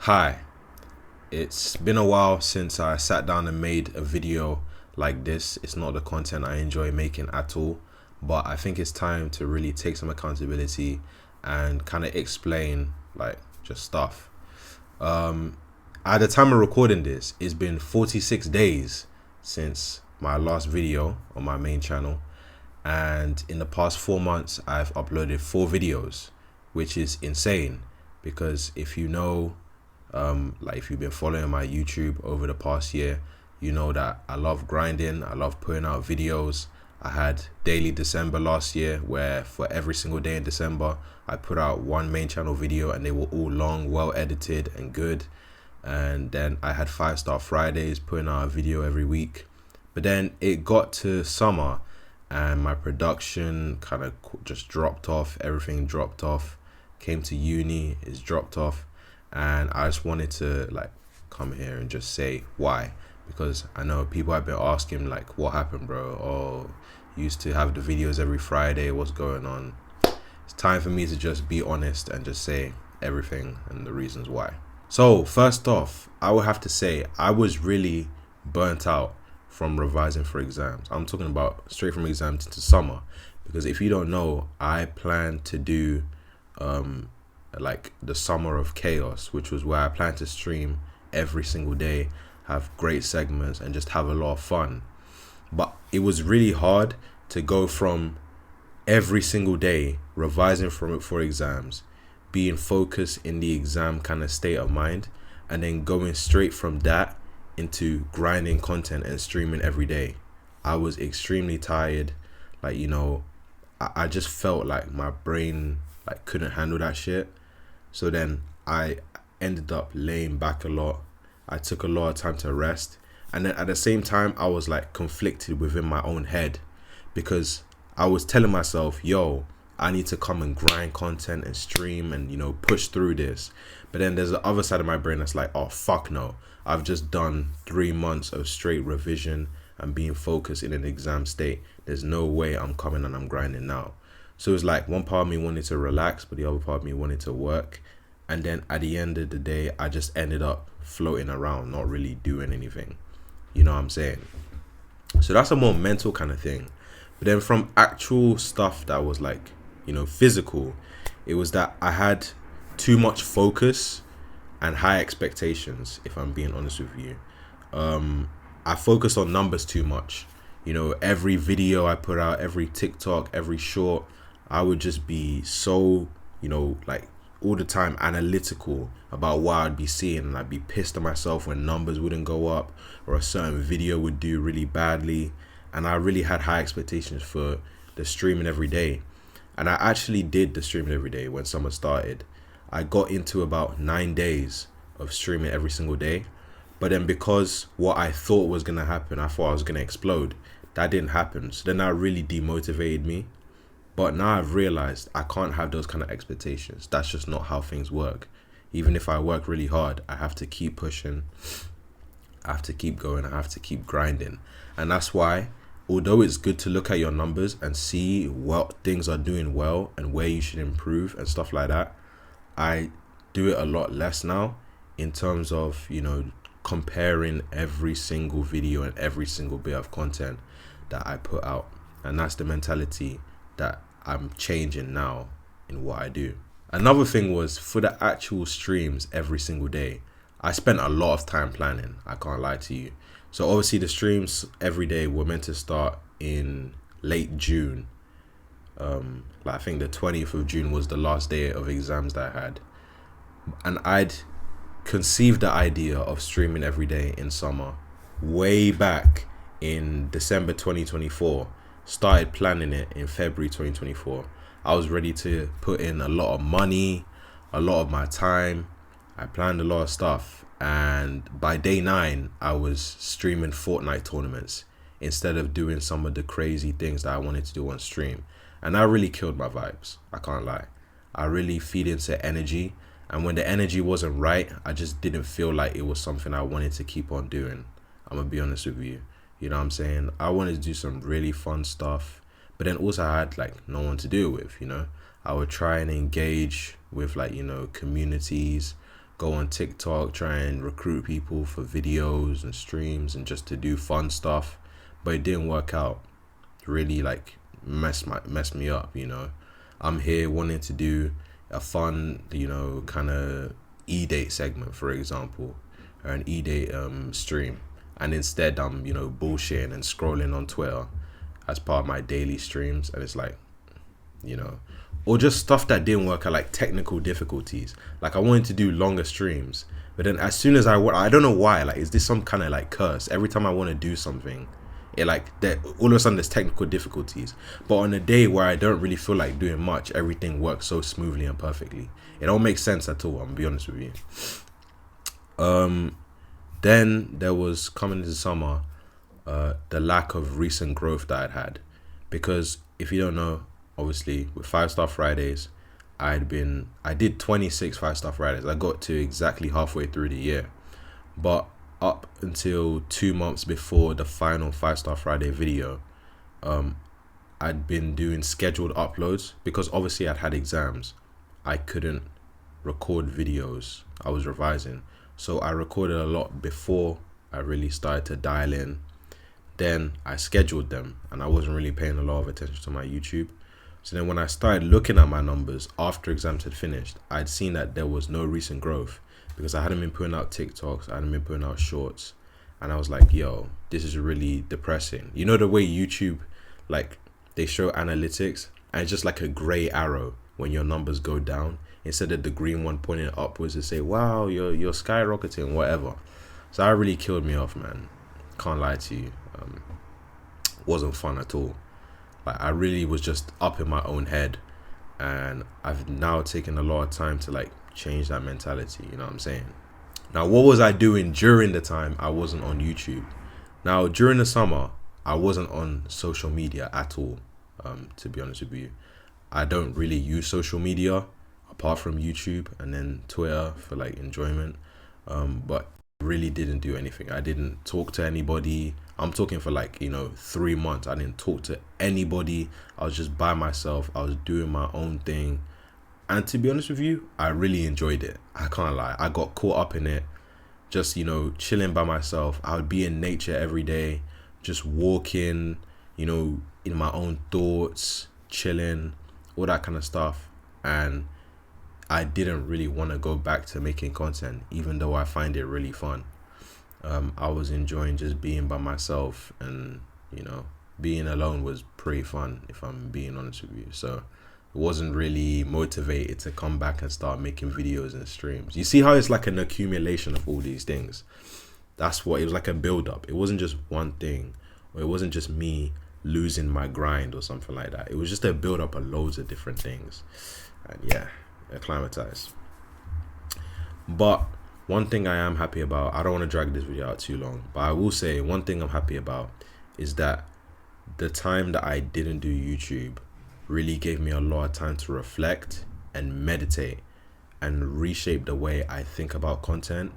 Hi, it's been a while since I sat down and made a video like this. It's not the content I enjoy making at all, but I think it's time to really take some accountability and kind of explain like just stuff. At the time of recording this, it's been 46 days since my last video on my main channel, and in the past 4 months, I've uploaded 4 videos, which is insane because if you know like if you've been following my YouTube over the past year, you know that I love grinding, I love putting out videos. I had daily December last year where for every single day in December I put out one main channel video and they were all long, well edited and good. And then I had 5 Star Fridays, putting out a video every week. But then it got to summer and my production kind of just dropped off, everything dropped off. Came to uni, it's dropped off, and I just wanted to like come here and just say why, because I know people have been asking like what happened, bro. Oh, you used to have the videos every Friday, what's going on? It's time for me to just be honest and just say everything and the reasons why. So first off, I would have to say I was really burnt out from revising for exams. I'm talking about straight from exams to summer, because if you don't know, I plan to do like the Summer of Chaos, which was where I plan to stream every single day, have great segments and just have a lot of fun. But it was really hard to go from every single day revising for exams, being focused in the exam kind of state of mind, and then going straight from that into grinding content and streaming every day. I was extremely tired. Like, you know, I just felt like my brain like couldn't handle that shit. So then I ended up laying back a lot. I took a lot of time to rest. And then at the same time, I was like conflicted within my own head, because I was telling myself, yo, I need to come and grind content and stream and, you know, push through this. But then there's the other side of my brain that's like, oh, fuck no. I've just done 3 months of straight revision and being focused in an exam state. There's no way I'm coming and I'm grinding now. So it was like one part of me wanted to relax, but the other part of me wanted to work. And then at the end of the day, I just ended up floating around, not really doing anything. You know what I'm saying? So that's a more mental kind of thing. But then from actual stuff that was like, you know, physical, it was that I had too much focus and high expectations, if I'm being honest with you. I focused on numbers too much. You know, every video I put out, every TikTok, every short, I would just be so, you know, like all the time analytical about what I'd be seeing, and I'd be pissed at myself when numbers wouldn't go up or a certain video would do really badly. And I really had high expectations for the streaming every day. And I actually did the streaming every day when summer started. I got into about 9 days of streaming every single day. But then because what I thought was going to happen, I thought I was going to explode. That didn't happen. So then that really demotivated me. But now I've realized I can't have those kind of expectations. That's just not how things work. Even if I work really hard, I have to keep pushing. I have to keep going. I have to keep grinding. And that's why, although it's good to look at your numbers and see what things are doing well and where you should improve and stuff like that, I do it a lot less now in terms of, you know, comparing every single video and every single bit of content that I put out. And that's the mentality that I'm changing now in what I do. Another thing was for the actual streams every single day, I spent a lot of time planning. I can't lie to you. So obviously the streams every day were meant to start in late June. Like I think the 20th of June was the last day of exams that I had. And I'd conceived the idea of streaming every day in summer way back in December 2024. Started planning it in February 2024. I was ready to put in a lot of money, a lot of my time. I planned a lot of stuff, and by day 9 I was streaming Fortnite tournaments instead of doing some of the crazy things that I wanted to do on stream. And that really killed my vibes, I can't lie. I really feed into energy, and when the energy wasn't right, I just didn't feel like it was something I wanted to keep on doing. I'm gonna be honest with you. You know what I'm saying? I wanted to do some really fun stuff, but then also I had like no one to do it with, you know? I would try and engage with like, you know, communities go on TikTok, try and recruit people for videos and streams and just to do fun stuff, but it didn't work out. Really like messed me up, you know. I'm here wanting to do a fun, you know, kind of e-date segment, for example, or an e-date stream, and instead I'm, you know, bullshitting and scrolling on Twitter as part of my daily streams, and it's like, you know, or just stuff that didn't work out, like technical difficulties. Like I wanted to do longer streams, but then as soon as I don't know why, like, is this some kind of like curse? Every time I want to do something, it like that all of a sudden there's technical difficulties. But on a day where I don't really feel like doing much, everything works so smoothly and perfectly. It don't make sense at all, I'm gonna be honest with you. Then there was, coming into summer, the lack of recent growth that I'd had, because if you don't know, obviously with 5-Star Fridays, I did 26 5-Star Fridays. I got to exactly halfway through the year, but up until 2 months before the final 5-Star Friday video, I'd been doing scheduled uploads because obviously I'd had exams. I couldn't record videos. I was revising, so I recorded a lot before I really started to dial in. Then I scheduled them, and I wasn't really paying a lot of attention to my YouTube. So then when I started looking at my numbers after exams had finished, I'd seen that there was no recent growth because I hadn't been putting out TikToks, I hadn't been putting out shorts. And I was like, yo, this is really depressing. You know the way YouTube, like, they show analytics and it's just like a gray arrow when your numbers go down, instead of the green one pointing upwards to say, wow, you're skyrocketing, whatever. So that really killed me off, man. Can't lie to you. Wasn't fun at all. Like, I really was just up in my own head, and I've now taken a lot of time to like change that mentality, you know what I'm saying? Now, what was I doing during the time I wasn't on YouTube? Now, during the summer, I wasn't on social media at all, to be honest with you. I don't really use social media apart from YouTube and then Twitter for like enjoyment, but really didn't do anything. I didn't talk to anybody. I'm talking for like, you know, 3 months. I didn't talk to anybody. I was just by myself. I was doing my own thing. And to be honest with you, I really enjoyed it. I can't lie. I got caught up in it. Just, you know, chilling by myself. I would be in nature every day, just walking, you know, in my own thoughts, chilling, all that kind of stuff. And I didn't really want to go back to making content, even though I find it really fun. I was enjoying just being by myself, and, you know, being alone was pretty fun, if I'm being honest with you. So I wasn't really motivated to come back and start making videos and streams. You see how it's like an accumulation of all these things? That's what it was, like a build up. It wasn't just one thing, or it wasn't just me losing my grind or something like that. It was just a build up of loads of different things. And yeah, acclimatized. But one thing I am happy about, I don't want to drag this video out too long, but I will say one thing I'm happy about is that the time that I didn't do YouTube really gave me a lot of time to reflect and meditate and reshape the way I think about content.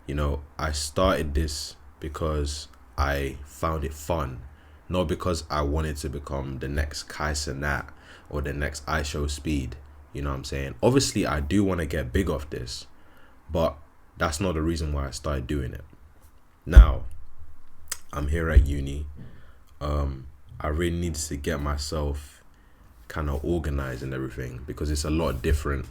You know, I started this because I found it fun, not because I wanted to become the next Kai Cenat or the next IShowSpeed. You know what I'm saying? Obviously, I do want to get big off this, but that's not the reason why I started doing it. Now, I'm here at uni. I really need to get myself kind of organized and everything, because it's a lot different,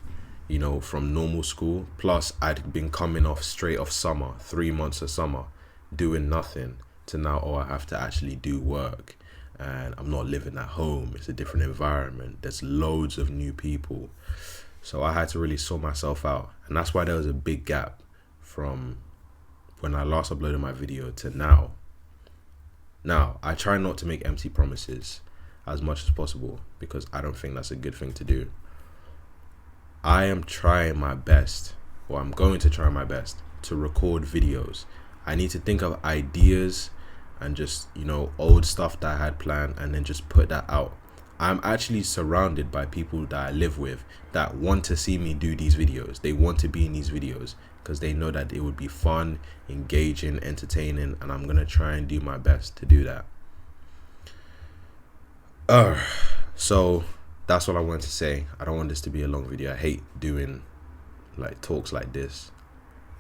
you know, from normal school. Plus, I'd been coming off straight off summer, 3 months of summer, doing nothing, to now, oh, I have to actually do work. And I'm not living at home. It's a different environment. There's loads of new people. So I had to really sort myself out. And that's why there was a big gap from when I last uploaded my video to now. Now, I try not to make empty promises as much as possible, because I don't think that's a good thing to do. I am trying my best, or I'm going to try my best, to record videos. I need to think of ideas and just, you know, old stuff that I had planned, and then just put that out. I'm actually surrounded by people that I live with that want to see me do these videos. They want to be in these videos because they know that it would be fun, engaging, entertaining, and I'm gonna try and do my best to do that. So that's what I wanted to say. I don't want this to be a long video. I hate doing like talks like this.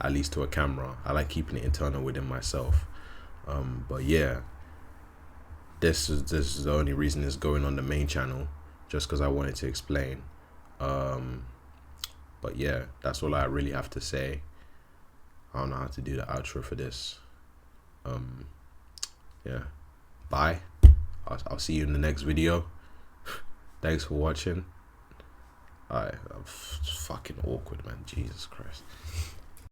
at least to a camera. I like keeping it internal within myself. But yeah, this is the only reason it's going on the main channel, just because I wanted to explain. But yeah, that's all I really have to say. I don't know how to do the outro for this. Yeah, bye. I'll see you in the next video. Thanks for watching. I'm fucking awkward, man. Jesus Christ.